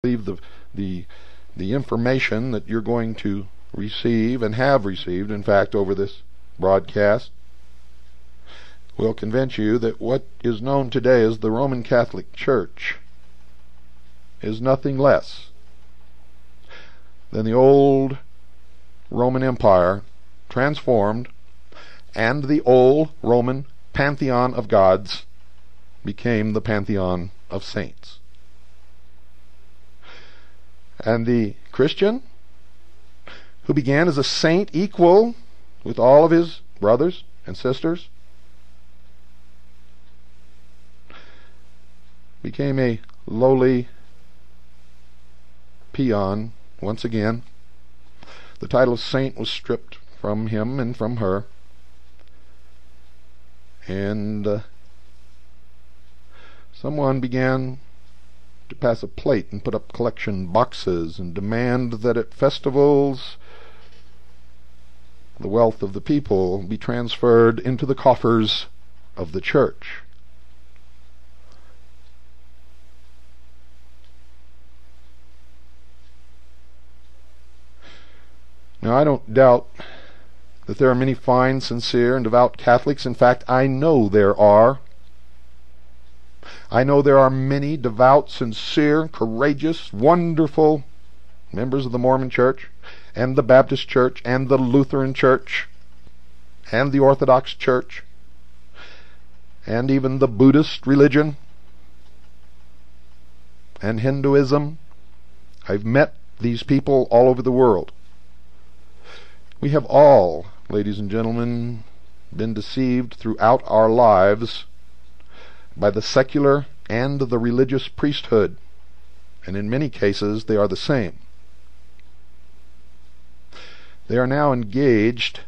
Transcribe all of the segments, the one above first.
believe the the information that you're going to receive and have received, in fact, over this broadcast, will convince you that what is known today as the Roman Catholic Church is nothing less than the old Roman Empire transformed, and the old Roman pantheon of gods became the pantheon of saints. And the Christian, who began as a saint equal with all of his brothers and sisters, became a lowly peon once again. The title of saint was stripped from him and from her, and someone began to pass a plate and put up collection boxes and demand that at festivals the wealth of the people be transferred into the coffers of the church. Now, I don't doubt that there are many fine, sincere, and devout Catholics. In fact, I know there are. I know there are many devout, sincere, courageous, wonderful members of the Mormon Church, and the Baptist Church, and the Lutheran Church, and the Orthodox Church, and even the Buddhist religion, and Hinduism. I've met these people all over the world. We have all, ladies and gentlemen, been deceived throughout our lives by the secular and the religious priesthood, and in many cases they are the same. They are now engaged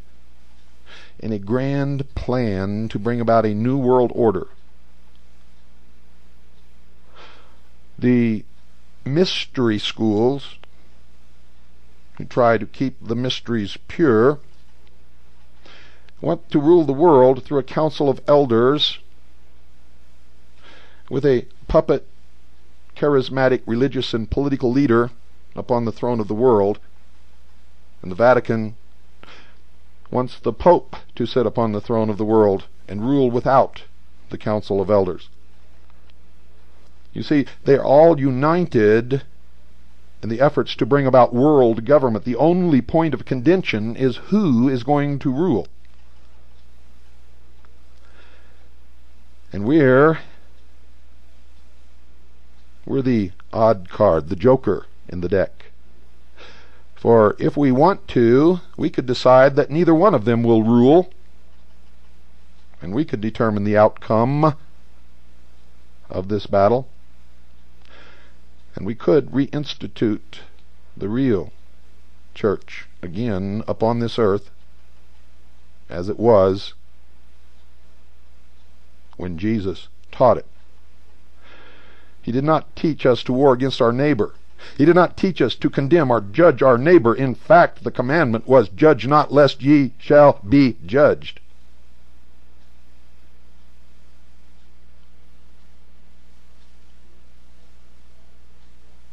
in a grand plan to bring about a new world order. The mystery schools, who try to keep the mysteries pure, want to rule the world through a council of elders with a puppet charismatic religious and political leader upon the throne of the world. And the Vatican wants the Pope to sit upon the throne of the world and rule without the council of elders. You see, they are all united in the efforts to bring about world government. The only point of contention is who is going to rule. And we're the odd card, the joker in the deck. For if we want to, we could decide that neither one of them will rule, and we could determine the outcome of this battle. And we could reinstitute the real church again upon this earth as it was when Jesus taught it. He did not teach us to war against our neighbor. He did not teach us to condemn or judge our neighbor. In fact, the commandment was, "Judge not, lest ye shall be judged."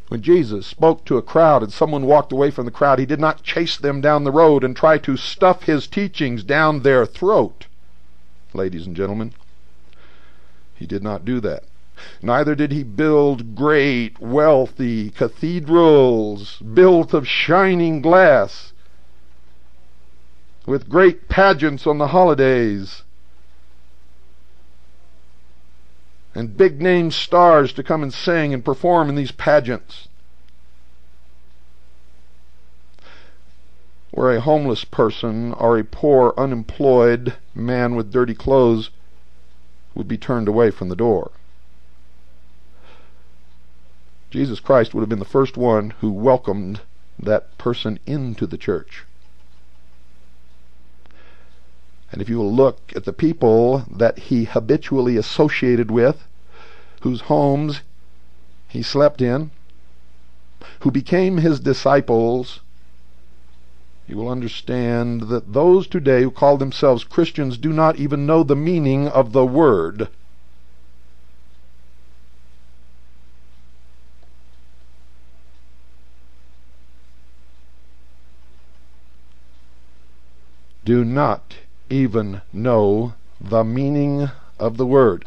When Jesus spoke to a crowd and someone walked away from the crowd, he did not chase them down the road and try to stuff his teachings down their throat. Ladies and gentlemen, he did not do that. Neither did he build great, wealthy cathedrals built of shining glass with great pageants on the holidays and big-name stars to come and sing and perform in these pageants, where a homeless person or a poor, unemployed man with dirty clothes would be turned away from the door. Jesus Christ would have been the first one who welcomed that person into the church. And if you will look at the people that he habitually associated with, whose homes he slept in, who became his disciples, you will understand that those today who call themselves Christians do not even know the meaning of the word. do not even know the meaning of the word.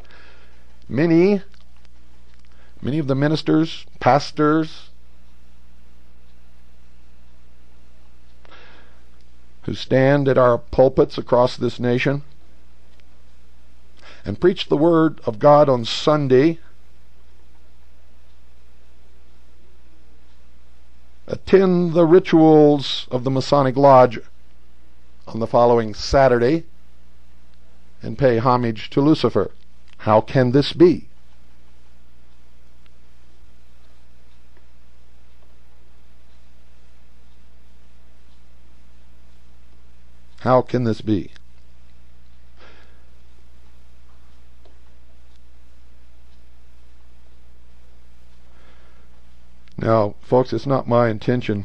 Many of the ministers, pastors, who stand at our pulpits across this nation and preach the Word of God on Sunday, attend the rituals of the Masonic Lodge on the following Saturday, and pay homage to LuciFer. How can this be? How can this be? Now, folks, it's not my intention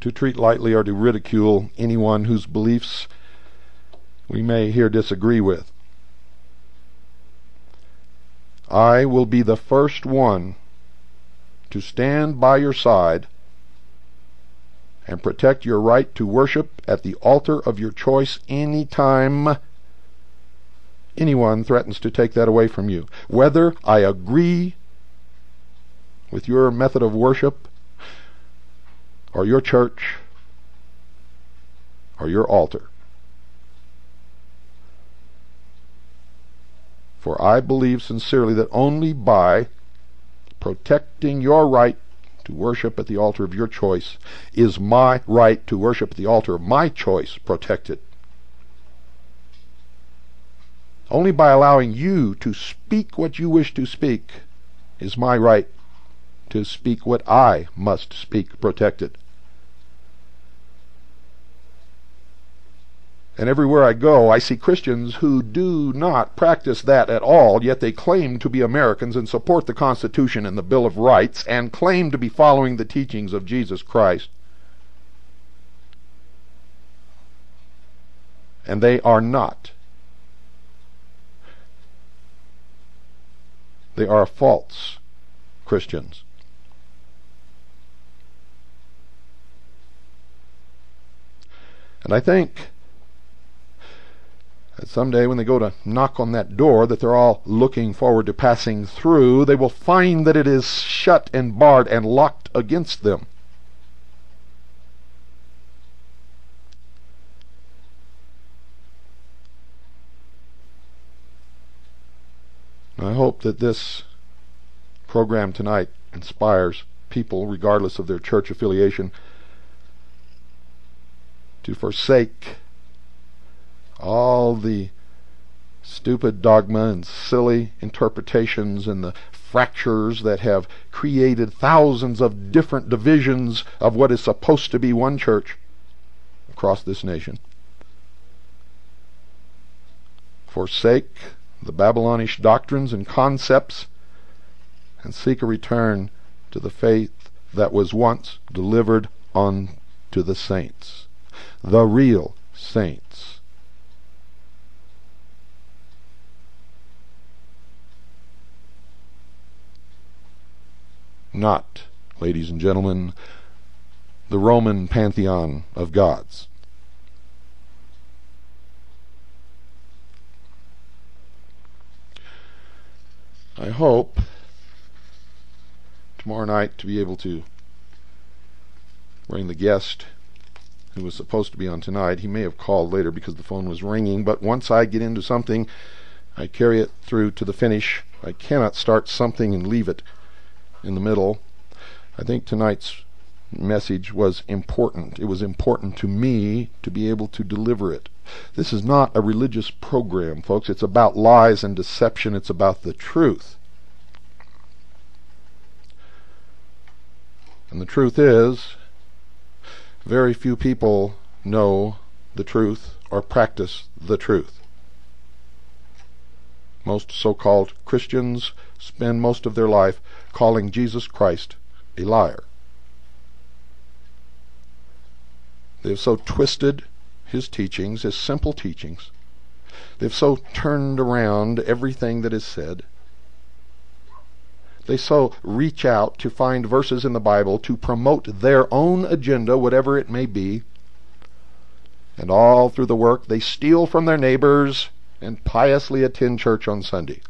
to treat lightly or to ridicule anyone whose beliefs we may here disagree with. I will be the first one to stand by your side and protect your right to worship at the altar of your choice any time anyone threatens to take that away from you. Whether I agree with your method of worship, or your church, or your altar. For I believe sincerely that only by protecting your right to worship at the altar of your choice is my right to worship at the altar of my choice protected. Only by allowing you to speak what you wish to speak is my right to speak what I must speak protected. And everywhere I go, I see Christians who do not practice that at all, yet they claim to be Americans and support the Constitution and the Bill of Rights and claim to be following the teachings of Jesus Christ. And they are not. They are false Christians. And I think that someday when they go to knock on that door that they're all looking forward to passing through, they will find that it is shut and barred and locked against them. I hope that this program tonight inspires people, regardless of their church affiliation, to forsake all the stupid dogma and silly interpretations and the fractures that have created thousands of different divisions of what is supposed to be one church across this nation. Forsake the Babylonish doctrines and concepts and seek a return to the faith that was once delivered unto the saints, the real saints. Not, ladies and gentlemen, the Roman pantheon of gods. I hope tomorrow night to be able to bring the guest who was supposed to be on tonight. He may have called later because the phone was ringing, but once I get into something, I carry it through to the finish. I cannot start something and leave it in the middle. I think tonight's message was important. It was important to me to be able to deliver it. This is not a religious program, folks. It's about lies and deception. It's about the truth. And the truth is, very few people know the truth or practice the truth. Most so-called Christians spend most of their life calling Jesus Christ a liar. They've so twisted his teachings, his simple teachings. They've so turned around everything that is said. They so reach out to find verses in the Bible to promote their own agenda, whatever it may be. And all through the work they steal from their neighbors and piously attend church on Sunday.